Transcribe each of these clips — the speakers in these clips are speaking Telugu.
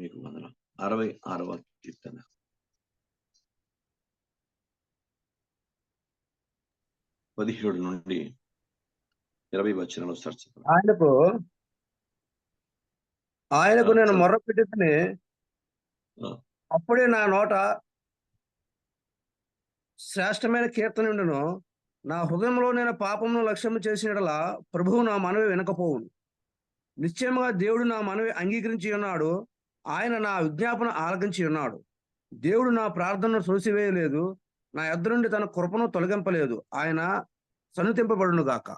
మీకు వందనం. 66వ కీర్తన 17 నుండి 20 వచనాలు చర్చించాలి. ఆయనకు నేను మొర్ర పెట్టుకుని అప్పుడే నా నోట శ్రేష్టమైన కీర్తన ఉండును. నా హృదయంలో నేను పాపమును లక్ష్యం చేసినట్లా ప్రభువు నా మనవి వినకపోవును. నిశ్చయముగా దేవుడు నా మనవి అంగీకరించి ఉన్నాడు. ఆయన నా విజ్ఞాపన ఆలకించి ఉన్నాడు. దేవుడు నా ప్రార్థనను తులసివేయలేదు. నా యొద్ద నుండి తన కృపను తొలగింపలేదు. ఆయన సన్నుతింపబడును గాక.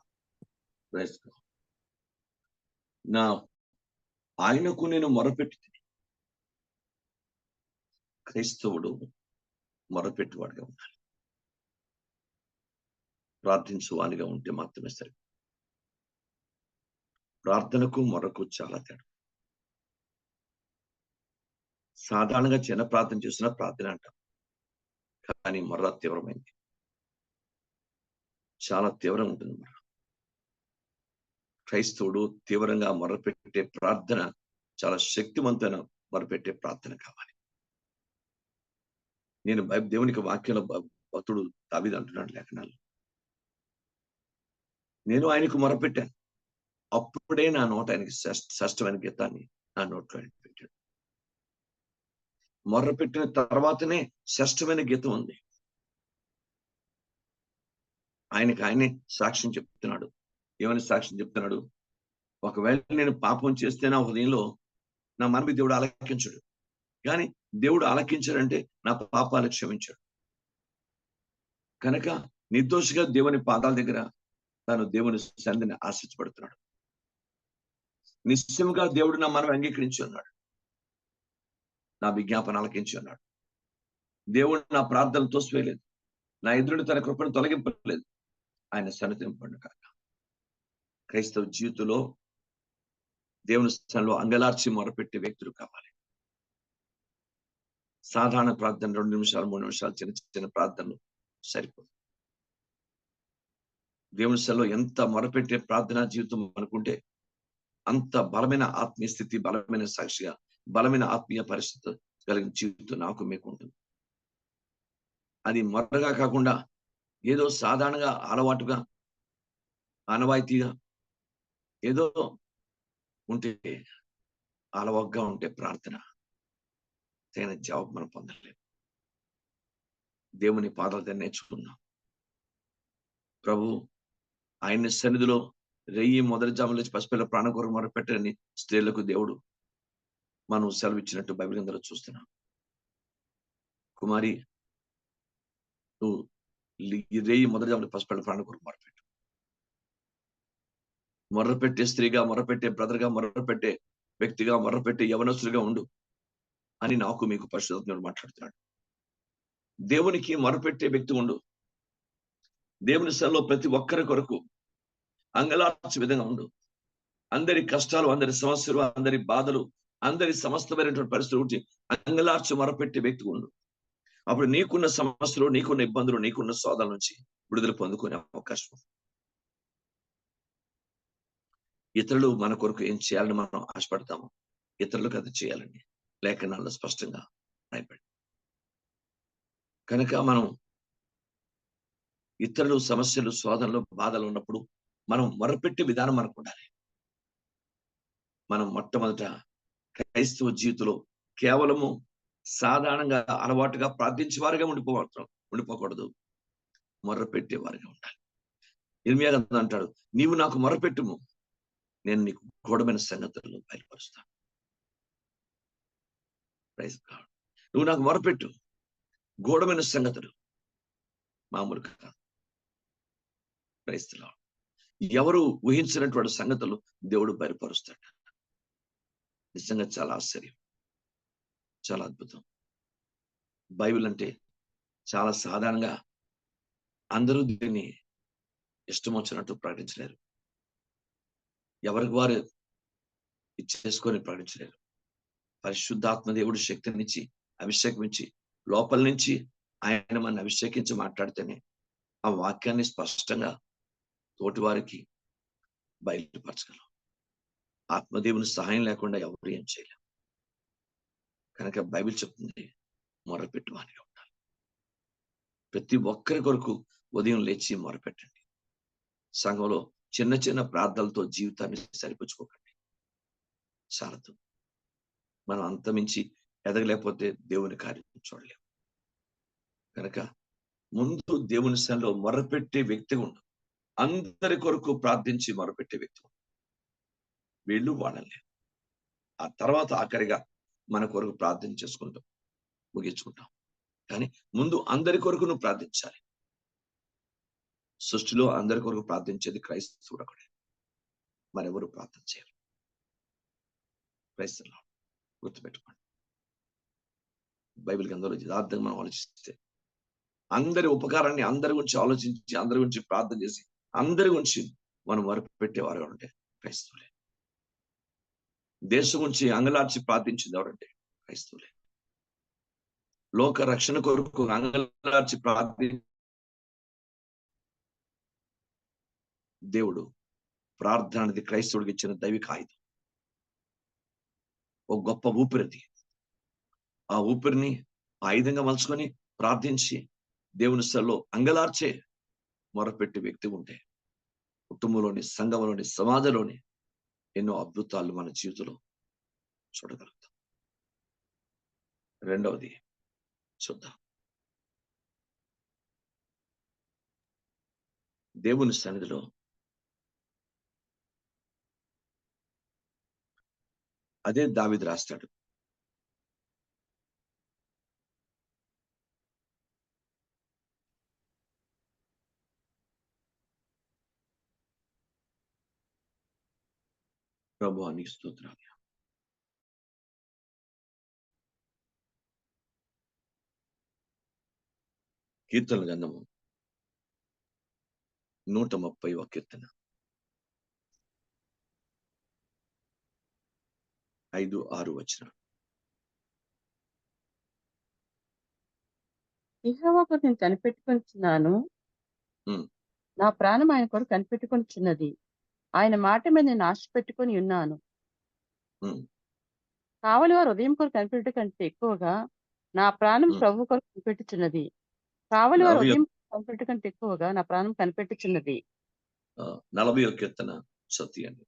ఆయనకు నేను మొరపెట్టి క్రైస్తవుడు మొరపెట్టువాడిగా ఉండాలి. ప్రార్థించువానిగా ఉంటే మాత్రమే సరే. ప్రార్థనకు మొరకు చాలా తేడా. సాధారణంగా చిన్న ప్రార్థన చేస్తున్నా ప్రార్థన అంటాం, కానీ మొర్ర తీవ్రమైంది, చాలా తీవ్రంగా ఉంటుంది. మొర్ర క్రైస్తవుడు తీవ్రంగా మొరపెట్టే ప్రార్థన చాలా శక్తివంతమైన మొరపెట్టే ప్రార్థన కావాలి. నేను దేవునికి వాక్యంలో భక్తుడు దావీదు అంటున్నాడు లేఖనాలు, నేను ఆయనకు మొరపెట్టాను, అప్పుడే నా నోట ఆయనకి శ్రేష్టమైన గీతాన్ని నా నోట్లో ఆయన పెట్టాడు. మొర్రపెట్టిన తర్వాతనే శ్రేష్టమైన గీతం ఉంది. ఆయనే సాక్ష్యం చెప్తున్నాడు. ఏమని సాక్ష్యం చెప్తున్నాడు? ఒకవేళ నేను పాపం చేస్తే నా హృదయంలో నా మనవి దేవుడు ఆలకించడు, కానీ దేవుడు ఆలకించాడంటే నా పాపాలు క్షమించాడు. కనుక నిర్దోషిగా దేవుని పాదాల దగ్గర తాను దేవుని సన్నిధిని ఆశించబడుతున్నాడు. నిశ్చయముగా దేవుడు నా మనవి అంగీకరించి ఉన్నాడు, నా విజ్ఞాపన ఆలకించి ఉన్నాడు. దేవుడు నా ప్రార్థనలు తోసివేయలేదు, నా ఎదురుని తన కృపను తొలగింపలేదు. ఆయన సన్నిధింపండు కాక. క్రైస్తవ జీవితంలో దేవుని స్థలంలో అంగలార్చి మొరపెట్టే వ్యక్తులు కావాలి. సాధారణ ప్రార్థన 2 నిమిషాలు 3 నిమిషాలు చిన్న చిన్న ప్రార్థనలు సరిపోదు. దేవుని స్థలంలో ఎంత మొరపెట్టే ప్రార్థనా జీవితం అనుకుంటే అంత బలమైన ఆత్మీయ స్థితి, బలమైన సాక్షిగా, బలమైన ఆత్మీయ పరిస్థితి కలిగిన జీవితం నాకు మీకు ఉంటుంది. అది మొరగా కాకుండా ఏదో సాధారణంగా అలవాటుగా ఆనవాయితీగా ఏదో ఉంటే, అలవగ్గా ఉంటే ప్రార్థన తగిన జవాబు మనం పొందలేము. దేవుని పాదాల దగ్గర నేర్చుకున్నాం. ప్రభు ఆయన సన్నిధిలో రెయ్యి మొదటి జాములు లేచి పసిపిల్ల ప్రాణం కొరకు మొరపెట్టని స్త్రీలకు దేవుడు మనం సెలవిచ్చినట్టు బైబిల్ గ్రంథంలో చూస్తున్నాం. కుమారి, నువ్వు రెయ్యి మొదటి జాములు పసిపిల్ల ప్రాణం కొరకు మొరపెట్టు. మొర్రపెట్టే స్త్రీగా, మొర్రపెట్టే బ్రదర్గా, మొర్రపెట్టే వ్యక్తిగా, మొర్రపెట్టే యవనస్తులుగా ఉండు అని నాకు మీకు పరిశుద్ధాత్ముడు మాట్లాడుతున్నాడు. దేవునికి మొరపెట్టే వ్యక్తి ఉండు. దేవుని స్థలంలో ప్రతి ఒక్కరి కొరకు అంగలార్చే విధంగా ఉండు. అందరి కష్టాలు, అందరి సమస్యలు, అందరి బాధలు, అందరి సమస్తమైనటువంటి పరిస్థితులు గురించి అంగలార్చి మొరపెట్టే వ్యక్తి ఉండు. అప్పుడు నీకున్న సమస్యలు, నీకున్న ఇబ్బందులు, నీకున్న శోధల నుంచి విడుదల పొందుకునే అవకాశం. ఇతరులు మన కొరకు ఏం చేయాలని మనం ఆశపడతాము, ఇతరులకు అది చేయాలని లేఖనాల్లో స్పష్టంగా రాయబడి. కనుక మనం ఇతరులు సమస్యలు, శోధనలు, బాధలు ఉన్నప్పుడు మనం మొరపెట్టే విధానం మనకు ఉండాలి. మనం మొట్టమొదట క్రైస్తవ జీవితంలో కేవలము సాధారణంగా అలవాటుగా ప్రార్థించేవారుగా ఉండిపోకూడదు, మొర్రపెట్టేవారుగా ఉండాలి. ఇర్మియా గ్రంథం అంటాడు, నీవు నాకు మొరపెట్టుము, నేను నీకు గూఢమైన సంగతులను బయలుపరుస్తాను. Praise God. నువ్వు నాకు మొరపెట్టు, గూఢమైన సంగతులు, మామూలు కాదు. Praise Lord. ఎవరు ఊహించినటువంటి సంగతులు దేవుడు బయలుపరుస్తాడు. నిజంగా చాలా ఆశ్చర్యం, చాలా అద్భుతం. బైబిల్ అంటే చాలా సాధారణంగా అందరూ దీన్ని ఇష్టం వచ్చినట్టు ప్రకటించలేరు, ఎవరికి వారు ఇచ్చేసుకొని ప్రకటించలేరు. పరిశుద్ధాత్మ దేవుడు శక్తినిచ్చి అభిషేకించి లోపల నుంచి ఆయన మన అభిషేకించి మాట్లాడితేనే ఆ వాక్యాన్ని స్పష్టంగా తోటి వారికి బయలుపరచగలం. ఆత్మదేవుని సహాయం లేకుండా ఎవరు ఏం చేయలేం. కనుక బైబిల్ చెప్తుంది మొరపెట్టు వానిగా ఉండాలి. ప్రతి ఒక్కరి కొరకు ఉదయం లేచి మొరపెట్టండి. సంఘంలో చిన్న చిన్న ప్రార్థనలతో జీవితాన్ని సరిపుచ్చుకోకండి. చాలదు. మనం అంతమించి ఎదగలేకపోతే దేవుని కార్యం చూడలేము. కనుక ముందు దేవుని సన్నిధిలో మొరపెట్టే వ్యక్తి ఉండు. అందరి కొరకు ప్రార్థించి మొరపెట్టే వ్యక్తి ఉండు. వీళ్ళు వాళ్ళలే. ఆ తర్వాత ఆఖరిగా మన కొరకు ప్రార్థన చేసుకుంటాం, ముగించుకుంటాం. కానీ ముందు అందరి కొరకు నువ్వు ప్రార్థించాలి. సృష్టిలో అందరి కొరకు ప్రార్థించేది క్రైస్తవుడు ఒకడే, మరెవరు ప్రార్థన చేయరు. క్రైస్తవులు గుర్తుపెట్టుకోండి. బైబిల్ గ్రంథంలో యథార్థంగా మనం ఆలోచిస్తే అందరి ఉపకారాన్ని అందరి గురించి ఆలోచించి, అందరి గురించి ప్రార్థన చేసి, అందరి గురించి మనం వరకు పెట్టేవారు ఎవరంటే క్రైస్తవులే. దేశం గురించి అంగలార్చి ప్రార్థించింది ఎవరంటే క్రైస్తవులే. లోక రక్షణ కొరకు అంగలార్చి దేవుడు ప్రార్థన అనేది క్రైస్తవుడికి ఇచ్చిన దైవిక ఆయుధం. ఒక గొప్ప ఊపిరిది. ఆ ఊపిరిని ఆయుధంగా మలుచుకొని ప్రార్థించి దేవుని స్థలంలో అంగలార్చే మొరపెట్టే వ్యక్తి ఉంటే కుటుంబంలోని, సంఘంలోని, సమాజంలోని ఎన్నో అద్భుతాలు మన జీవితంలో చూడగలుగుతాం. రెండవది చూద్దాం. దేవుని సన్నిధిలో అదే దావీదు రాస్తాడు. ప్రభువా నీకు స్తోత్రాలు. కీర్తన గ్రంథము 130వ కీర్తన 5-6 వచనం. యెహోవాకు నేను కనిపెట్టుకొనుచున్నాను. నా ప్రాణం ఆయన కొరకు కనిపెట్టుకొనుచున్నది. ఆయన మాట మీద నేను ఆశ పెట్టుకొని ఉన్నాను. కావలి వారు ఉదయం కొరకు కనిపెట్టు కంటే ఎక్కువగా నా ప్రాణం ప్రభు కొరకు కనిపెట్టుచున్నది. కావలి వారు ఉదయం కనిపెట్టు కంటే ఎక్కువగా నా ప్రాణం కనిపెట్టుచున్నది. 40వ కీర్తన సత్యండి.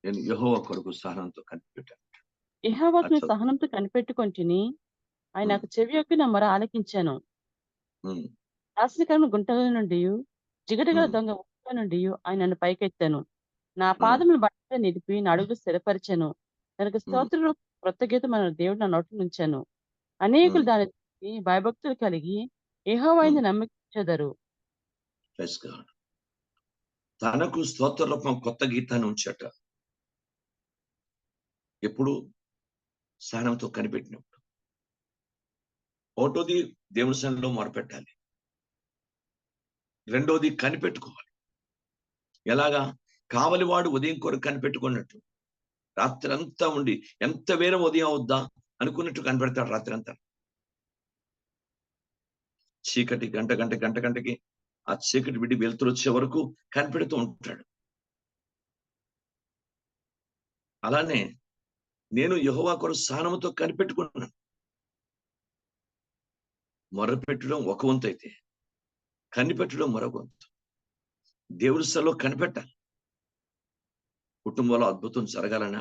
నేను యెహోవా కొరకు సహనంతో కనిపెట్టాను. యెహోవాకు సహనంతో కనిపెట్టుకొంటిని. ఆయన నాకు చెవి యొక్కి నా మొర ఆలకించాను. నాశనకరమైన గుంటల నుండి, జిగటగల దొంగ ఊళ్ళ నుండి ఆయన నన్ను పైకెత్తాను. నా పాదములు బట్టగా నిలిపి నా అడుగులు స్థిరపరిచాను. తనకు స్తోత్రం క్రొత్త గీతం మన దేవుడు నా నోటి నుంచాను. అనేకులు దాని భయభక్తులు కలిగి యెహోవాయందు నమ్మిక ఉంచెదరు. తనకు స్తోత్రరూపం కొత్త గీతాన్ని ఉంచట. ఎప్పుడు? సహనంతో కనిపెట్టినప్పుడు. ఒకటోది దేవుని సన్నిధిలో మొరపెట్టాలి. రెండోది కనిపెట్టుకోవాలి. ఎలాగా? కావలివాడు ఉదయం కొరకు కనిపెట్టుకున్నట్టు రాత్రి అంతా ఉండి ఎంత వేరే ఉదయం అవుద్దా అనుకున్నట్టు కనిపెడతాడు. రాత్రి అంతా చీకటి గంటకి ఆ చీకటి విడి వెలుతురు వచ్చే వరకు కనిపెడుతూ ఉంటాడు. అలానే నేను యెహోవా కొరకు సహనముతో కనిపెట్టుకున్నాను. మొరపెట్టడం ఒక వంతు అయితే కనిపెట్టడం మరొక వంతు. దేవుడి స్థలంలో కనిపెట్టాలి. కుటుంబంలో అద్భుతం జరగాలన్నా,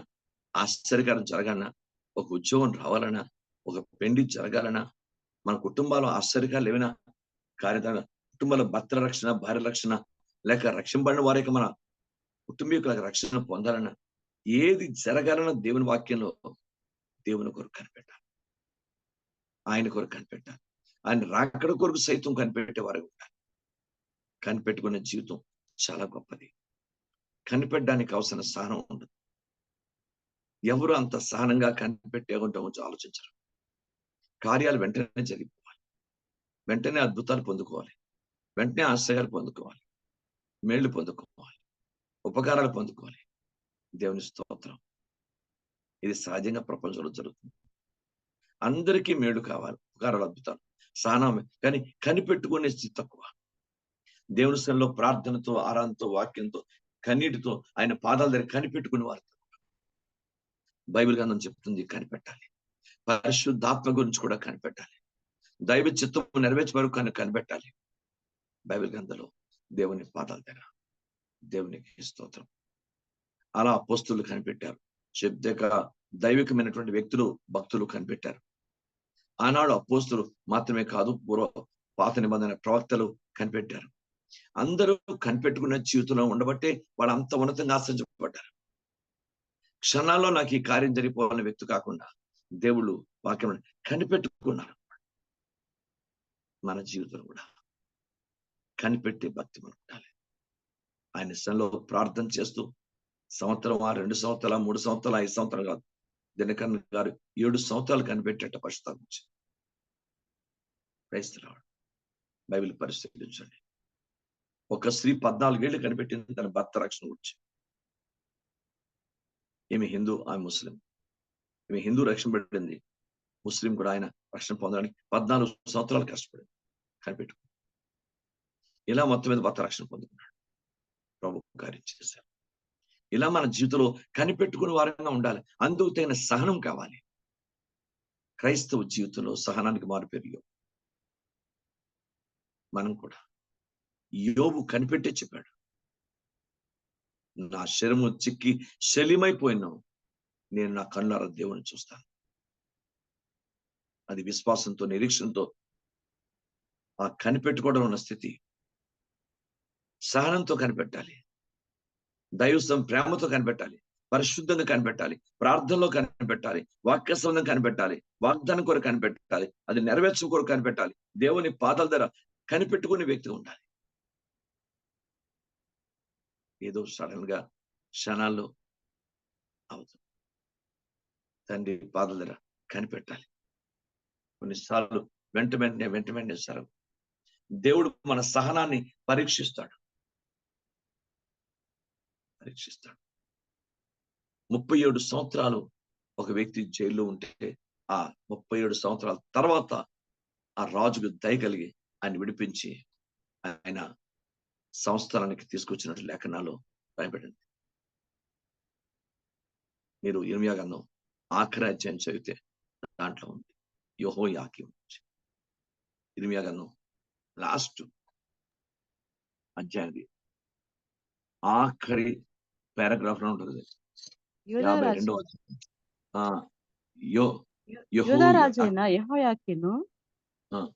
ఆశ్చర్యకారం జరగాలన్నా, ఒక ఉద్యోగం రావాలన్నా, ఒక పెండి జరగాలన్నా, మన కుటుంబాల్లో ఆశ్చర్యకాలు ఏమైనా కార్యక్రమం, కుటుంబాల భర్తల రక్షణ, భార్య రక్షణ, లేక రక్షింపడిన వారి మన కుటుంబీకుల రక్షణ పొందాలన్నా, ఏది జరగాలన్నా దేవుని వాక్యంలో దేవుని కొరకు కనిపెట్టాలి. ఆయన కొరకు కనిపెట్టాలి. ఆయన రాకడ కొరకు సైతం కనిపెట్టేవారు ఉండాలి. కనిపెట్టుకునే జీవితం చాలా గొప్పది. కనిపెట్టడానికి అవసరం సహనం ఉండదు. ఎవరు అంత సహనంగా కనిపెట్టే ఉంటామో ఆలోచించరు. కార్యాలు వెంటనే జరిగిపోవాలి. వెంటనే అద్భుతాలు పొందుకోవాలి. వెంటనే ఆశ్చర్యాలు పొందుకోవాలి. మేళ్లు పొందుకోవాలి. ఉపకారాలు పొందుకోవాలి. దేవుని స్తోత్రం. ఇది సహజంగా ప్రపంచంలో జరుగుతుంది. అందరికీ మేలు కావాలి, ఉపకారాలు, అద్భుతాలు, సహనం. కానీ కనిపెట్టుకునే స్థితి తక్కువ. దేవుని సన్నిధిలో ప్రార్థనతో, ఆరాధనతో, వాక్యంతో, కన్నీటితో ఆయన పాదాల దగ్గర కనిపెట్టుకునే వారు. బైబిల్ గ్రంథం చెప్తుంది కనిపెట్టాలి. పరిశుద్ధాత్మ గురించి కూడా కనిపెట్టాలి. దైవ చిత్తం నెరవేర్చే వరకు కనిపెట్టాలి. బైబిల్ గ్రంథంలో దేవుని పాదాల దగ్గర. దేవునికి స్తోత్రం. అలా అపోస్తులు కనిపెట్టారు. శబ్దక దైవికమైనటువంటి వ్యక్తులు, భక్తులు కనిపెట్టారు. ఆనాడు అపోస్తులు మాత్రమే కాదు, పాత నిబంధన ప్రవక్తలు కనిపెట్టారు. అందరూ కనిపెట్టుకున్న జీవితంలో ఉండబట్టే వాళ్ళు అంత ఉన్నతంగా ఆశ్రయించబడ్డారు. క్షణాల్లో నాకు ఈ కార్యం జరిగిపోవాలనే వ్యక్తి కాకుండా దేవుళ్ళు వాక్యం కనిపెట్టుకున్నారు. మన జీవితంలో కూడా కనిపెట్టే భక్తి మనకు ఉండాలి. ఆయన సన్నిధిలో ప్రార్థన చేస్తూ సంవత్సరం 2 సంవత్సరాలు 3 సంవత్సరాలు 5 సంవత్సరాలు కాదు, దినకరన్ గారు 7 సంవత్సరాలు కనిపెట్టేట పరిస్థితి. క్రైస్తవుడు బైబిల్ పరిశీలించండి. ఒక స్త్రీ 14 ఏళ్ళు కనిపెట్టింది తన భర్త రక్షణ గురించి. ఈమె హిందూ, ఆమె ముస్లిం. ఈమె హిందూ రక్షణ పెట్టింది, ముస్లిం కూడా ఆయన రక్షణ పొందడానికి 14 సంవత్సరాలు కష్టపడింది, కనిపెట్టుకుంది. ఇలా మొత్తం మీద భర్త రక్షణ పొందుకున్నాడు, ప్రభు కార్యం చేశారు. ఇలా మన జీవితంలో కనిపెట్టుకునే వారంగా ఉండాలి. అందుకు తగిన సహనం కావాలి. క్రైస్తవ జీవితంలో సహనానికి మారుపేరు. మనం కూడా యోబు కనిపెట్టే చెప్పాడు, నా శరము చిక్కి శలిమైపోయినావు, నేను నా కళ్ళారా దేవుని చూస్తాను. అది విశ్వాసంతో, నిరీక్షణతో ఆ కనిపెట్టుకోవడం ఉన్న స్థితి. సహనంతో కనిపెట్టాలి, దైవసం ప్రేమతో కనిపెట్టాలి, పరిశుద్ధంగా కనిపెట్టాలి, ప్రార్థనలో కనిపెట్టాలి, వాక్య సంబంధం కనిపెట్టాలి, వాగ్దానం కొరకు కనిపెట్టాలి, అది నెరవేర్చు కొరకు కనిపెట్టాలి. దేవుని పాదాల దగ్గర కనిపెట్టుకునే వ్యక్తి ఉండాలి. ఏదో సడన్ గా క్షణాల్లో అవుతుంది. తండ్రి పాదాల దగ్గర కనిపెట్టాలి. కొన్నిసార్లు వెంట వెంటనే సరే దేవుడు మన సహనాన్ని పరీక్షిస్తాడు. 37 సంవత్సరాలు ఒక వ్యక్తి జైల్లో ఉంటే ఆ 37 సంవత్సరాల తర్వాత ఆ రాజుకు దయ కలిగి ఆయన విడిపించి ఆయన సంస్థానానికి తీసుకొచ్చినట్టు లేఖనాల్లో రాయబడింది. మీరు ఇర్మియా గ్రంథం ఆఖరి అధ్యాయం చదివితే దాంట్లో ఉంది యెహోయాకీము. ఇర్మియా గ్రంథం లాస్ట్ అధ్యాయం ఆఖరి పారాగ్రాఫ్ లో ఉంటుంది. 52వ యూదా రాజైన యెహోయాకీను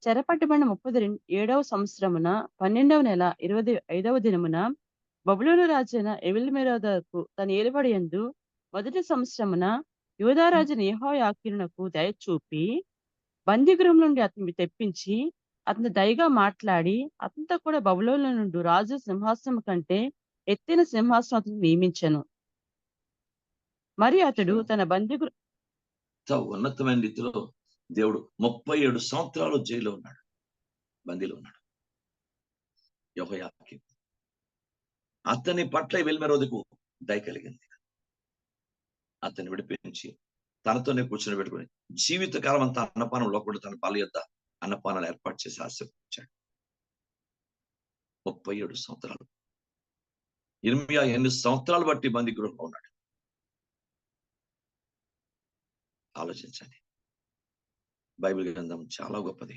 చెరపట్టబడిన 37వ సంవత్సరమున 12వ నెల 25వ దినమున బబులోను రాజైన ఎవీల్మెరోదకు తన ఏలుబడి యందు మొదటి సంవత్సరమున యూదా రాజైన యెహోయాకీనునకు దయ చూపి బందీగృహం నుండి అతన్ని తెప్పించి అతను దయగా మాట్లాడి అతనితో కూడా బబులోను నుండి రాజు సింహాసనం కంటే ఎత్తైన సింహాసనం అతను నియమించెను. మరి అతడు తన ఉన్నతమైన రీతిలో దేవుడు 37 సంవత్సరాలు జైల్లో ఉన్నాడు, బందీలో ఉన్నాడు యెహోయాకీము. అతని పట్ల ఎవీల్మెరోదకు దయ కలిగింది. అతన్ని విడిపించి తనతోనే కూర్చొని పెట్టుకుని జీవితకాలం అంతా అన్నపానంలో కూడా తన బల యొద్ద అన్నపానాలు ఏర్పాటు చేసి ఆశీర్వదించాడు. 37 సంవత్సరాలు. ఇర్మియా 8 సంవత్సరాలు బట్టి బందీ గృహంలో ఉన్నాడు. ఆలోచించండి. బైబిల్ గ్రంథం చాలా గొప్పది.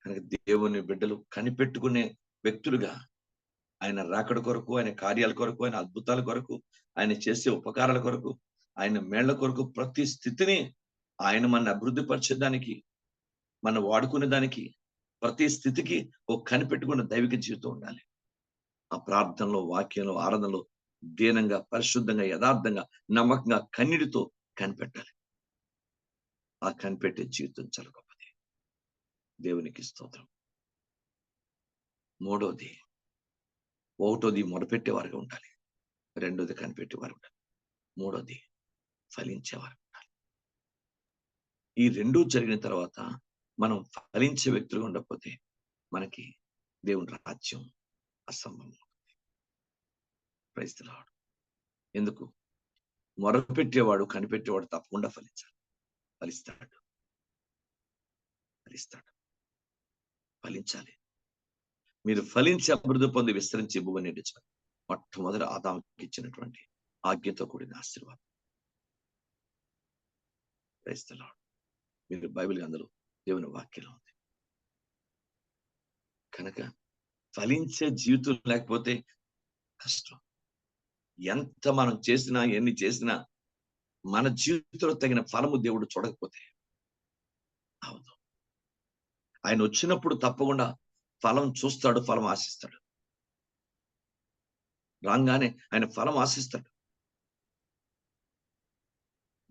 కనుక దేవుని బిడ్డలు కనిపెట్టుకునే వ్యక్తులుగా ఆయన రాకడ కొరకు, ఆయన కార్యాల కొరకు, ఆయన అద్భుతాల కొరకు, ఆయన చేసే ఉపకారాల కొరకు, ఆయన మేళ్ల కొరకు ప్రతి స్థితిని ఆయన మన అభివృద్ధి పరిచేదానికి, మనం వాడుకునే దానికి ప్రతి స్థితికి ఒక కనిపెట్టుకున్న దైవిక జీవితం ఉండాలి. ఆ ప్రార్థనలో, వాక్యంలో, ఆరాధనలో దీనంగా, పరిశుద్ధంగా, యథార్థంగా, నమ్మకంగా, కన్నీటితో కనిపెట్టాలి. ఆ కనిపెట్టే జీవితం చాలా గొప్పది. దేవునికి స్తోత్రం. ఒకటోది మొదపెట్టేవారుగా ఉండాలి, రెండోది కనిపెట్టేవారు ఉండాలి, మూడోది ఫలించేవారు ఉండాలి. ఈ రెండూ జరిగిన తర్వాత మనం ఫలించే వ్యక్తులుగా ఉండకపోతే మనకి దేవుని రాజ్యం అసంభవం. Praise the Lord. ఎందుకు? మొరపెట్టేవాడు, కనిపెట్టేవాడు తప్పకుండా ఫలిస్తాడు. ఫలించాలి. మీరు ఫలించి అభివృద్ధి పొంది విస్తరించి భూమిని నిండించాలి. మొట్టమొదటి ఆదాముకి ఇచ్చినటువంటి ఆజ్ఞతో కూడిన ఆశీర్వాదం. క్రైస్తలాడు మీరు బైబిల్ అందులో దేవుని వాక్యంలో ఉంది కనుక ఫలించే జీవితం లేకపోతే కష్టం. ఎంత మనం చేసినా ఎన్ని చేసినా మన జీవితంలో తగిన ఫలము దేవుడు చూడకపోతే అవదు. ఆయన వచ్చినప్పుడు తప్పకుండా ఫలం చూస్తాడు, ఫలం ఆశిస్తాడు. రాగానే ఆయన ఫలం ఆశిస్తాడు.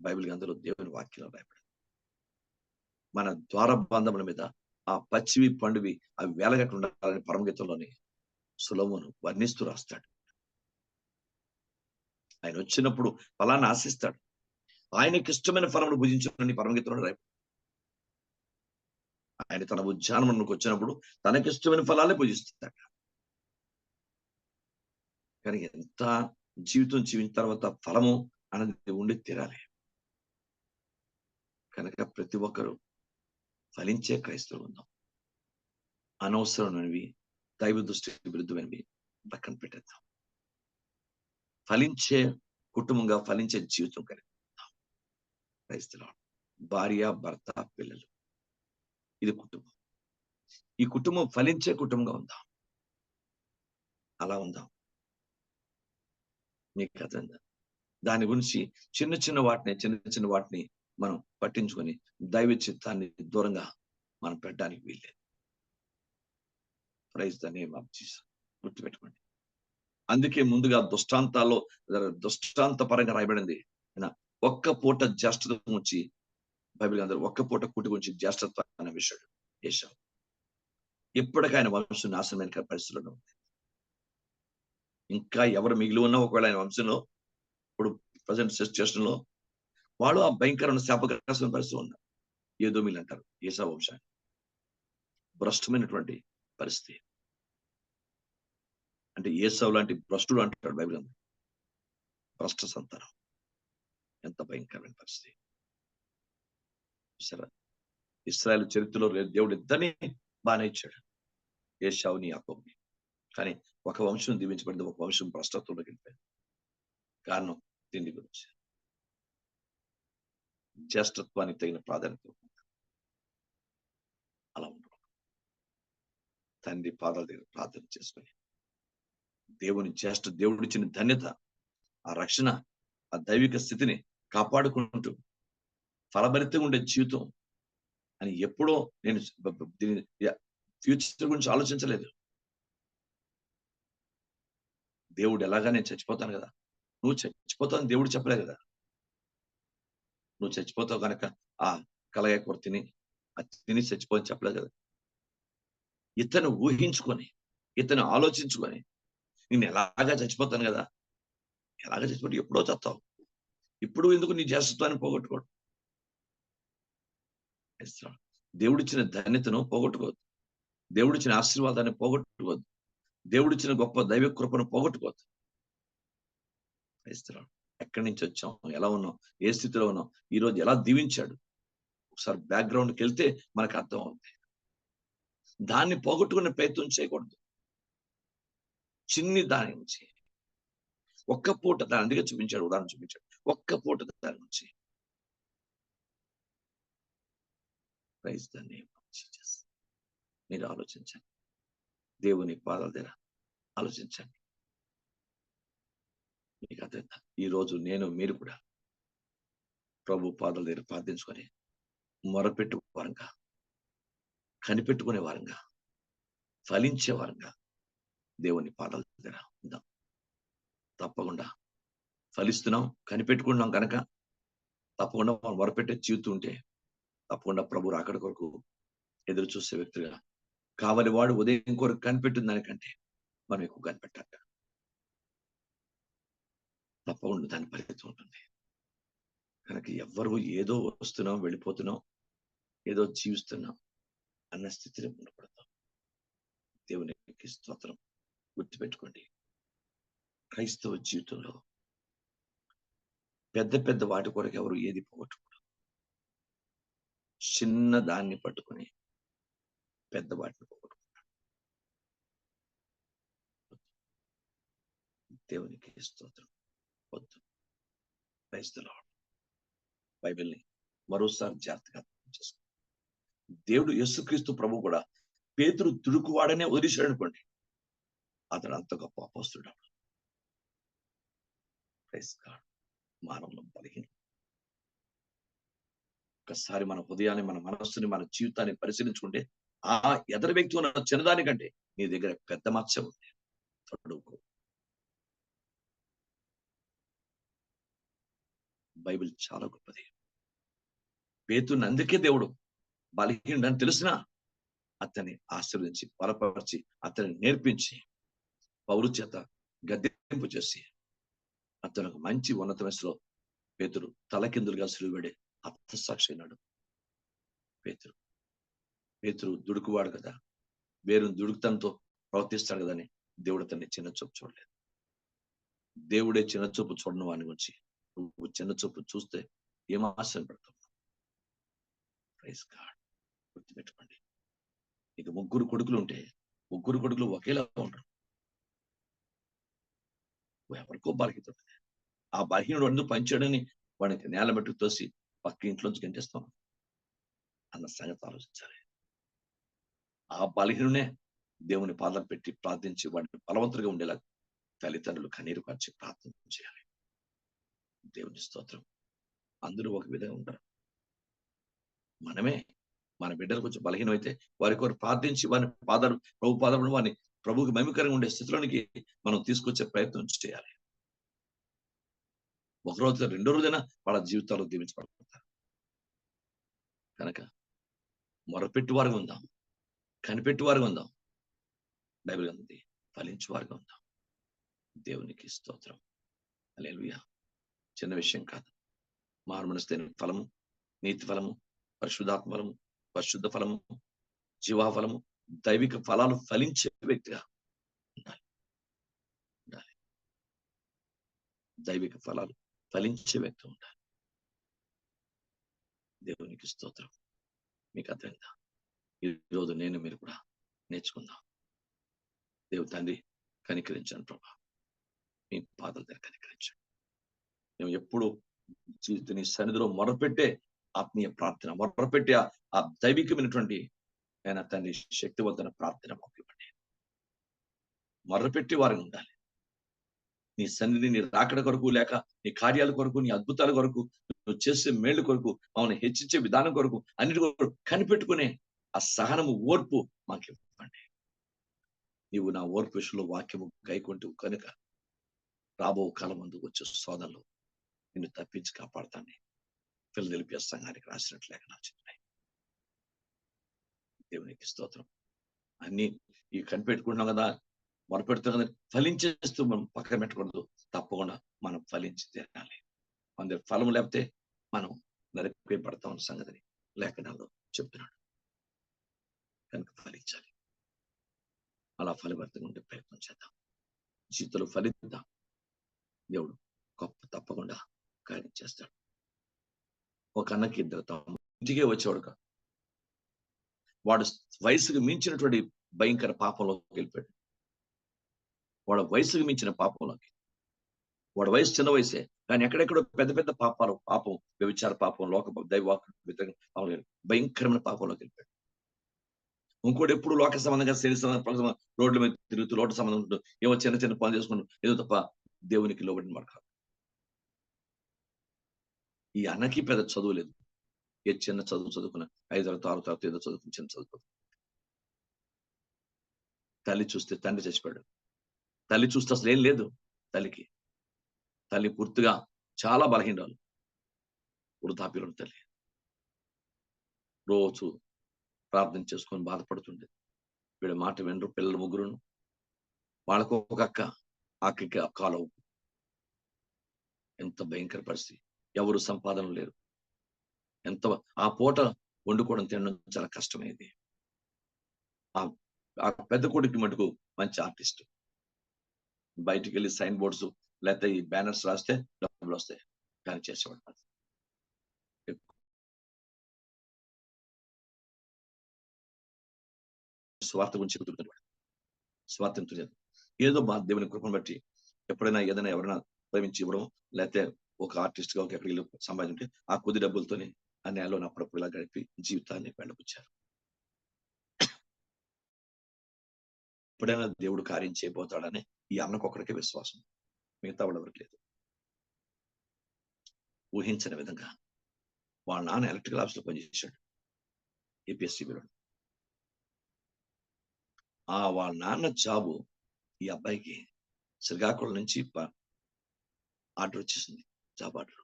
బైబిల్ అందులో దేవుని వాక్యంలో రాయబడింది. మన ద్వారబంధముల మీద ఆ పచ్చివి పండువి అవి వేలగట్టు ఉండాలని పరమగీతంలోని సొలొమోను వర్ణిస్తూ రాస్తాడు. ఆయన వచ్చినప్పుడు ఫలాన్ని ఆశిస్తాడు. ఆయనకి ఇష్టమైన ఫలమును భుజించాలని పరమగీతంలో రాయబడింది. ఆయన తన ఉద్యానవనంలోకి వచ్చినప్పుడు తనకిష్టమైన ఫలాలే పూజిస్తాడు. కానీ ఎంత జీవితం జీవించిన తర్వాత ఫలము అనేది ఉండి తీరాలి. కనుక ప్రతి ఒక్కరూ ఫలించే క్రైస్తవులు ఉందాం. అనవసరమైనవి దైవ దృష్టికి విరుద్ధమైనవి పక్కన పెట్టేద్దాం. ఫలించే కుటుంబంగా ఫలించే జీవితం కలిగి ఉందాం. క్రైస్తవులు భార్య, భర్త, పిల్లలు, ఇది కుటుంబం. ఈ కుటుంబం ఫలించే కుటుంబంగా ఉందాం. అలా ఉందాం. మీకు అర్థంగా దాని గురించి చిన్న చిన్న వాటిని మనం పట్టించుకొని దైవ చిత్తాన్ని దూరంగా మనం పెట్టడానికి వీల్లేదు. Praise the name of Jesus. గుర్తుపెట్టుకోండి. అందుకే ముందుగా దృష్టాంత పరంగా రాయబడింది. ఒక్క పూట జ్యేష్ఠత్వం గురించి బైబిల్ అందరూ ఒక్క పూట కూటి గురించి జ్యేష్ఠత్వం అనే విషయం ఏశావు. ఇప్పటికైన వంశం నాశనమైన పరిస్థితుల్లో ఉంది. ఇంకా ఎవరు మిగిలి ఉన్నా ఒకవేళ ఆయన వంశంలో ఇప్పుడు ప్రజెంట్ సిచ్యువేషన్ లో వాళ్ళు ఆ భయంకరమైన శాపగ్రస్తమైన పరిస్థితులు ఉన్నారు. ఏదో మీరు అంటారు ఏసావు వంశాన్ని. భ్రష్టమైనటువంటి పరిస్థితి. అంటే ఏసావు లాంటి భ్రష్టుడు అంటాడు బైబిల్ అందరూ. భ్రష్ట సంతానం. ఎంత భయంకరమైన పరిస్థితి. సరే, ఇశ్రాయేలు చరిత్రలో దేవుడు ఇద్దరిని బాగానే ఇచ్చాడు, ఏసావుని యాకోబుని. కానీ ఒక వంశం దీవించబడింది, ఒక వంశం భ్రష్టత్వంలోకి వెళ్ళిపోయింది. కారణం తిండి గురించి. జ్యేష్ఠత్వానికి తగిన ప్రాధాన్యత అలా ఉండదు. తండ్రి పాదాల దగ్గర ప్రార్థన చేసుకొని దేవుడు ఇచ్చిన ధన్యత, ఆ రక్షణ, ఆ దైవిక స్థితిని కాపాడుకుంటూ ఫలభరితంగా ఉండే జీవితం అని ఎప్పుడో నేను దీని ఫ్యూచర్ గురించి ఆలోచించలేదు. దేవుడు ఎలాగా నేను చచ్చిపోతాను కదా, నువ్వు చచ్చిపోతావు దేవుడు చెప్పలేదు కదా. నువ్వు చచ్చిపోతావు కనుక ఆ కలగ కూర తిని చచ్చిపోని చెప్పలేదు కదా. ఇతను ఊహించుకొని, ఇతను ఆలోచించుకొని నేను ఎలాగా చచ్చిపోతాను కదా, ఎలాగా చచ్చిపోతే ఎప్పుడో చస్తావు, ఇప్పుడు ఎందుకు నీ జ్యేష్ఠత్వాన్ని పోగొట్టుకోడు. దేవుడిచ్చిన ధన్యతను పోగొట్టుకోవద్దు. దేవుడిచ్చిన ఆశీర్వాదాన్ని పోగొట్టుకోవద్దు. దేవుడిచ్చిన గొప్ప దైవ కృపను పోగొట్టుకోవద్దు. ఎక్కడి నుంచి వచ్చాం, ఎలా ఉన్నాం, ఏ స్థితిలో ఉన్నాం, ఈ రోజు ఎలా దీవించాడు, ఒకసారి బ్యాక్గ్రౌండ్కి వెళ్తే మనకు అర్థం అవుతుంది. దాన్ని పోగొట్టుకునే ప్రయత్నం చేయకూడదు. చిన్ని దాని నుంచి ఒక్క పూట దాని అందుకే చూపించాడు, ఉదాహరణ చూపించాడు. ఒక్క పూట దాని నుంచి praise the name of Jesus. మీరు ఆలోచించండి. దేవుని పాదాల దగ్గర ఆలోచించండి. మీకు అర్థం. ఈ రోజు మీరు కూడా ప్రభు పాదాల దగ్గర ప్రార్థించుకొని మొరపెట్టు వారంగా, కనిపెట్టుకునే వారంగా, ఫలించే వారంగా దేవుని పాదాల దగ్గర ఉందాం. తప్పకుండా ఫలిస్తున్నాం, కనిపెట్టుకుంటున్నాం కనుక తప్పకుండా మనం మొరపెట్టే జీవితం ఉంటే తప్పకుండా ప్రభు రాకడ కొరకు ఎదురు చూసే వ్యక్తిగా కావాలి. వాడు ఉదయం కొరకు కనిపెట్టిన దానికంటే మనం ఎక్కువ కనిపెట్టాలి. తప్పకుండా దాని పరిస్థితి ఉంటుంది. కనుక ఎవ్వరు ఏదో వస్తున్నాం, వెళ్ళిపోతున్నాం, ఏదో జీవిస్తున్నాం అన్న స్థితిని ఉండకూడదు. దేవునికి స్తోత్రం. గుర్తుపెట్టుకోండి, క్రైస్తవ జీవితంలో పెద్ద పెద్ద వాటి కొరకు ఎవరు ఏది పోగొట్టుకోరు. చిన్న దాన్ని పట్టుకుని పెద్ద వాటిని పోగొట్టుకుంటారు. దేవునికి స్తోత్రం. వద్దు. క్రైస్తవ బైబిల్ని మరోసారి జాగ్రత్తగా చేసుకో. దేవుడు యేసుక్రీస్తు ప్రభు కూడా పేతురు దుడుకువాడనే వదిలేశాడు అనుకోండి, అతడు అంత గొప్ప అపోస్తుడు. మానవులు బలహీన. ఒకసారి మన హృదయాన్ని, మన మనస్సుని, మన జీవితాన్ని పరిశీలించుకుంటే ఆ ఎదరు వ్యక్తి ఉన్న చిన్నదానికంటే నీ దగ్గర పెద్ద మచ్చ ఉంది. చదువుకో. బైబిల్ చాలా గొప్పది. పేతురుని అందుకే దేవుడు బలహీనుడని తెలిసినా అతన్ని ఆశీర్వదించి, బలపరిచి, అతన్ని నేర్పించి, పౌరు చేత గద్దెంపు చేసి అతను ఒక మంచి ఉన్నత వయసులో పేతురు తలకిందులుగా సిలువబడి హతసాక్షి అయినాడు. పేతురు దుడుకువాడు కదా, వేరు దుడుకుతంతో ప్రవర్తిస్తాడు కదా అని దేవుడు అతన్ని చిన్న చూపు చూడలేదు. దేవుడే చిన్న చూపు చూడని వాని గురించి నువ్వు చిన్న చూపు చూస్తే ఏం ఆశయం పెడతావు? Praise God. గుర్తుపెట్టుకోండి, నీకు ముగ్గురు కొడుకులు ఉంటే ముగ్గురు కొడుకులు ఒకేలా ఉండరు. ఎవరికో బలహీనత ఉంటుంది. ఆ బలహీనుడు ఎందుకు పంచాడని వాడికి నేల మట్టుకు తోసి పక్క ఇంట్లోంచి గంటేస్తాం అన్న సంగతి ఆలోచించాలి. ఆ బలహీనునే దేవుని పాదం పెట్టి ప్రార్థించి వాడిని బలవంతుడిగా ఉండేలా తల్లిదండ్రులు కన్నీరు కార్చి ప్రార్థన చేయాలి. దేవుని స్తోత్రం. అందరూ ఒక విధంగా ఉంటారు. మనమే మన బిడ్డలు కొంచెం బలహీనమైతే వారి కొరకు ప్రార్థించి వారిని ప్రభు పాదాలు వారిని ప్రభుకి మహిమకరంగా ఉండే స్థితిలోనికి మనం తీసుకొచ్చే ప్రయత్నం చేయాలి. ఒక రోజు రెండో రోజైనా వాళ్ళ జీవితాలు దీవించబడతారు. కనుక మొరపెట్టి వారుగా ఉందాం, కనిపెట్టి వారుగా ఉందాం. బైబిల్ ఉంది, ఫలించు వారుగా ఉందాం. దేవునికి స్తోత్రం. హల్లెలూయా. చిన్న విషయం కాదు. మారు మనసు ఫలము, నీతి ఫలము, పరిశుద్ధాత్మ ఫలము, పరిశుద్ధ ఫలము, జీవా ఫలము, దైవిక ఫలాలు ఫలించే వ్యక్తిగా ఉండాలి. దైవిక ఫలాలు ఫలించే వ్యక్తి ఉండాలి. దేవునికి స్తోత్రం. మీకు అర్థమైందా? ఈరోజు నేను మీరు కూడా నేర్చుకుందాం. దేవు తండ్రి కనికరించాను ప్రభా, మీ పాదాల దగ్గర కనికరించండి. మేము ఎప్పుడు నీ సన్నిధిలో మొరపెట్టే ఆత్మీయ ప్రార్థన, మొరపెట్టే ఆ దైవికమైనటువంటి ఆయన తండ్రి శక్తివంతమైన ప్రార్థన మాకు ఇవ్వండి. మొరపెట్టి వారిని ఉండాలి. నీ సన్నిధి, నీ రాకడ కొరకు, లేక నీ కార్యాల కొరకు, నీ అద్భుతాల కొరకు, నువ్వు చేసే మేళ్ల కొరకు, మమ్మల్ని హెచ్చించే విధానం కొరకు, అన్నిటి కొరకు కనిపెట్టుకునే ఆ సహనము, ఓర్పు మాకు ఇవ్వండి. నీవు నా ఓర్పు విషయంలో వాక్యము గైకొంటూ కనుక రాబో కాలం ముందు వచ్చే శోధనలు నిన్ను తప్పించి కాపాడుతాన్ని ఫిలదెల్ఫియా సంఘానికి రాసినట్లు లేఖనాలు చెప్తున్నాయి. దేవునికి స్తోత్రం. అన్ని ఈ కనిపెట్టుకుంటున్నాం కదా, మొరపెడుతున్నాం కదా, ఫలించేస్తూ మనం పక్కన పెట్టకూడదు. తప్పకుండా మనం ఫలించి తినాలి. మన దగ్గర ఫలం లేకపోతే మనం నరికివేయబడతాం అన్న సంగతిని లేఖనాల్లో చెప్తున్నాడు. కనుక ఫలించాలి. అలా ఫలభరితంగా ఉండే ప్రయత్నం చేద్దాం. జీవితంలో ఫలిద్దాం. దేవుడు గొప్ప తప్పకుండా కార్యం చేస్తాడు. ఒక అన్నకి ఇద్దరు తమ్ముడు ఇంటికే వచ్చేవాడు కాదు. వాడు వయసుకు మించినటువంటి భయంకర పాపంలోకి వెళ్ళిపోయాడు. వాడు వయసుకు మించిన పాపంలోకి. వాడు వయసు చిన్న వయసే, కానీ ఎక్కడెక్కడో పెద్ద పెద్ద పాపం, వ్యభిచార పాపం, లోక దైవాకు భయంకరమైన పాపంలోకి వెళ్ళిపోయాడు. ఇంకోటి ఎప్పుడు లోక సంబంధంగా, శరీర సంబంధంగా రోడ్ల మీద తిరుగుతూ లోట సంబంధం ఉంటూ ఏమో చిన్న చిన్న పనులు చేసుకుంటూ ఏదో తప్ప దేవునికి లోబడిన మాట కాదు. ఈ అన్నకి పెద్ద చదువు లేదు. ఏ చిన్న చదువు చదువుకున్న 5 తరగతి 6 తరగతి ఏదో చదువుకుని చిన్న చదువు. తల్లి చూస్తే తండ్రి చచ్చిపోయాడు. తల్లి చూస్తే అసలు ఏం లేదు తల్లికి. తల్లి పూర్తిగా చాలా బలహీనరాలు, వృద్ధాప్యులను తల్లి. రోజు ప్రార్థన చేసుకొని బాధపడుతుండేది. వీళ్ళ మాట వినరు. పిల్లలు ముగ్గురును, వాళ్ళకు ఒక అక్క, అక్కకి కాలవు. ఎంత భయంకర పరిస్థితి. ఎవరు సంపాదన లేరు. ఎంత ఆ పూట వండుకోవడం తినడం చాలా కష్టమైంది. ఆ పెద్ద కొడుకు మటుకు మంచి ఆర్టిస్ట్. బయటికి వెళ్ళి సైన్ బోర్డ్స్ లేకపోతే ఈ బ్యానర్స్ రాస్తే డబ్బులు వస్తాయి, కానీ చేసేవాడు. స్వార్థ గురించి చెబుతుంటాడు. స్వార్థం ఏదో మా దేవుని కృపను బట్టి ఎప్పుడైనా ఏదైనా ఎవరైనా ప్రేమించి ఇవ్వడం, లేకపోతే ఒక ఆర్టిస్ట్ గా ఎక్కడికి వెళ్ళి సంపాదించుంటే ఆ కొద్ది డబ్బులతోనే ఆ నేలలో అప్పుడప్పుడు ఇలా గడిపి జీవితాన్ని వెళ్ళబుచ్చారు. ఎప్పుడైనా దేవుడు కార్యం చేయబోతాడని ఈ అన్నకొక్కడికే విశ్వాసం, మిగతా వాళ్ళెవరికి లేదు. ఊహించని విధంగా వాళ్ళ నాన్న ఎలక్ట్రికల్ ఆఫీస్ లో పనిచేశాడు, ఏపీఎస్సీబీలో. వాళ్ళ నాన్న జాబు ఈ అబ్బాయికి శ్రీకాకుళం నుంచి ఆర్డర్ వచ్చేసింది, జాబ్ ఆర్డర్.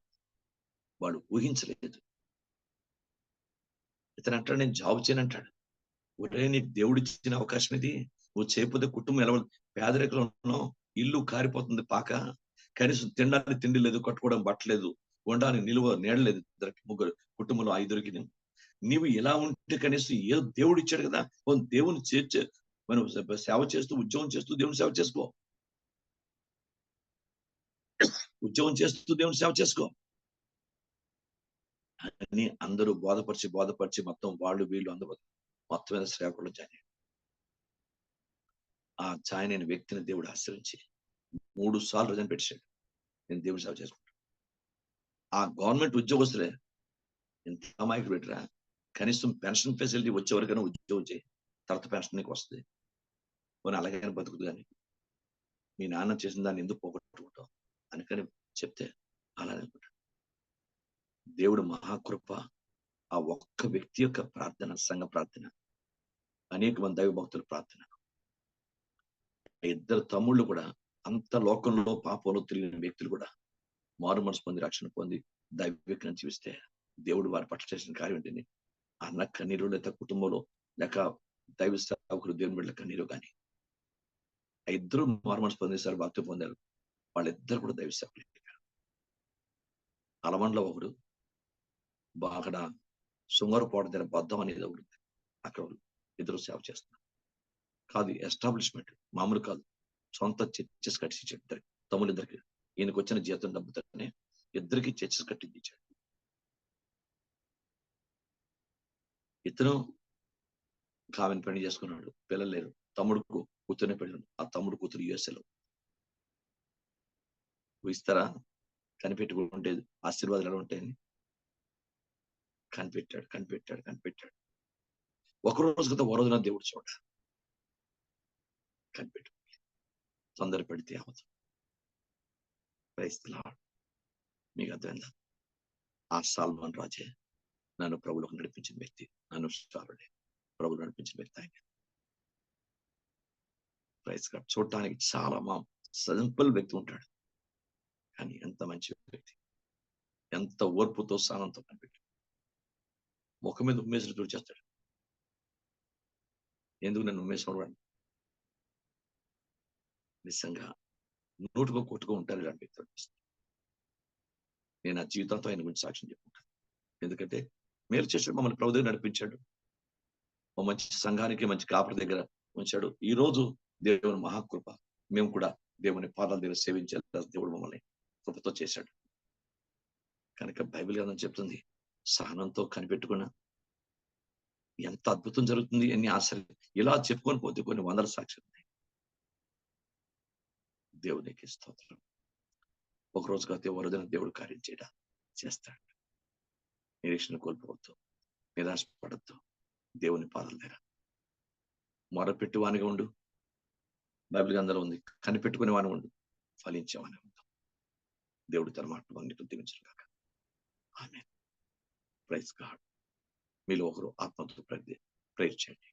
వాడు ఊహించలేదు. ఇతను అంటాడు, నేను జాబ్ చేయనంటాడు. ఒరే, నీకు దేవుడు ఇచ్చిన అవకాశం ఇది, నువ్వు చేయకపోతే కుటుంబం ఎలా పేదరికంలో ఉన్నావు, ఇల్లు కారిపోతుంది పాక, కనీసం తినడానికి తిండి లేదు, కట్టుకోవడం బట్టలేదు, ఉండడానికి నిలువ నీడలేదు, ఇద్దరికి ముగ్గురు కుటుంబంలో 5కి. నీవు ఇలా ఉంటే కనీసం ఏదో దేవుడు ఇచ్చాడు కదా, దేవుని మనం సేవ చేస్తూ ఉద్యోగం చేస్తూ దేవుని సేవ చేసుకో, ఉద్యోగం చేస్తూ దేవుని సేవ చేసుకో అని అందరూ బోధపరిచి మొత్తం వాళ్ళు వీళ్ళు అందరూ మొత్తం మీద శ్రీకాకుళం జాయిన్. ఆ జాయిన్ అయిన వ్యక్తిని దేవుడు ఆశ్రయించి 3 సార్లు రిజైన్ పెట్టాడు. నేను దేవుడు సేవ చేసుకుంటాను. ఆ గవర్నమెంట్ ఉద్యోగస్తులే ఎంత అమాయకుడు పెట్టరా, కనీసం పెన్షన్ ఫెసిలిటీ వచ్చే వరకైనా ఉద్యోగం చేయి, తర్వాత పెన్షన్ నీకు వస్తుంది, పోనీ అలాగైనా బతుకుదు, కానీ మీ నాన్న చేసిన దాన్ని ఎందుకు పోగొట్టుకుంటావు అనుకని చెప్తే అలా అనుకుంటాడు. దేవుడు మహాకృప, ఆ ఒక్క వ్యక్తి యొక్క ప్రార్థన, సంఘ ప్రార్థన, అనేక మంది దైవ భక్తుల ప్రార్థన, ఇద్దరు తమ్ముళ్ళు కూడా అంత లోకంలో పాపంలో తిరిగిన వ్యక్తులు కూడా మారు మనసు పొంది రక్షణ పొంది దైవికంగా జీవిస్తే దేవుడు వారి పట్ల చేసిన కార్యం ఏంటండి? అన్న కన్నీరు, లేక కుటుంబంలో లేక దైవ సేవకులు దేవుని బిడ్డల కన్నీరు కానీ, ఆ ఇద్దరు మారు మనసు పొందేసారు, భక్తి పొందారు. వాళ్ళిద్దరు కూడా దైవ సేవకులు. అలమండలో ఒకడు, అక్కడ సుంగరపోట దగ్గర బద్దం అనేది ఒకటి, అక్కడ ఇద్దరు సేవ చేస్తున్నారు. కాదు ఎస్టాబ్లిష్మెంట్, మామూలు కాదు, సొంత చర్చెస్ కట్టించాడు ఇద్దరు తమ్ముళ్ళిద్దరికి. ఈయనకు వచ్చిన జీతం డబ్బుతోనే ఇద్దరికి చర్చెస్ కట్టించాడు. ఇతను కామెన్ పెళ్లి చేసుకున్నాడు, పిల్లలు లేరు. తమ్ముడుకు కూతురునే పెళ్ళి, ఆ తమ్ముడు కూతురు యుఎస్ఏలో. ఇస్తారా? కనిపెట్టుకుంటే ఆశీర్వాదాలు ఎలా ఉంటాయని కనిపెట్టాడు. ఒకరోజు కదా ఓ రోజున దేవుడు చూడ కనిపెట్టు, తొందర పెడితే అవదు. క్రైస్తలాడు మీకు అర్థమైందా? ఆ సాల్మాన్ రాజే నన్ను ప్రభువులకు నడిపించిన వ్యక్తి, నన్ను ప్రభువు నడిపించిన వ్యక్తి ఆయన. Praise God. చూడటానికి చాలా సింపుల్ వ్యక్తి ఉంటాడు, కానీ ఎంత మంచి వ్యక్తి, ఎంత ఓర్పుతో సహనంతో కనిపెట్టాడు. ముఖం మీద ఉమ్మేసిన చూచేస్తాడు. ఎందుకు నన్ను ఉమ్మేసినవాడు? నిజంగా నోటుకో కొట్టుకో ఉంటారు ఇలాంటి వ్యక్తులు. నేను ఆ జీవితంతో ఆయన గురించి సాక్ష్యం చెప్పుకుంటాను. ఎందుకంటే మేలు చేసాడు, మమ్మల్ని ప్రభు దగ్గర నడిపించాడు, ఓ మంచి సంఘానికి మంచి కాపరి దగ్గర ఉంచాడు. ఈ రోజు దేవుని మహాకృప, మేము కూడా దేవుని పాదాల దగ్గర సేవించే దేవుడు మమ్మల్ని కృపతో చేశాడు. కనుక బైబిల్ గ్రంథం చెప్తుంది, సహనంతో కనిపెట్టుకున్న ఎంత అద్భుతం జరుగుతుంది, ఎన్ని ఆశ్చర్యం. ఇలా చెప్పుకొని పోతే కొన్ని వందల సాక్ష్యాలు ఉన్నాయి. దేవునికి స్తోత్రం. ఒకరోజు కాకపోతే ఓ రోజున దేవుడు కార్యం చేస్తాడు. నిరీక్షణ కోల్పోవద్దు, నిరాశపడద్దు. దేవుని పాదాల దగ్గర మొరపెట్టువానిగా ఉండు. బైబిల్ గ్రంథంలో ఉంది, కనిపెట్టుకునే వాని ఉండు, ఫలించేవాని ఉండు. దేవుడు తన మాట అన్నిటిని దీవించను కాక. ఆమేన్. Praise God. మీలో ఒకరు ఆత్మతో ప్రేర్ చేయండి.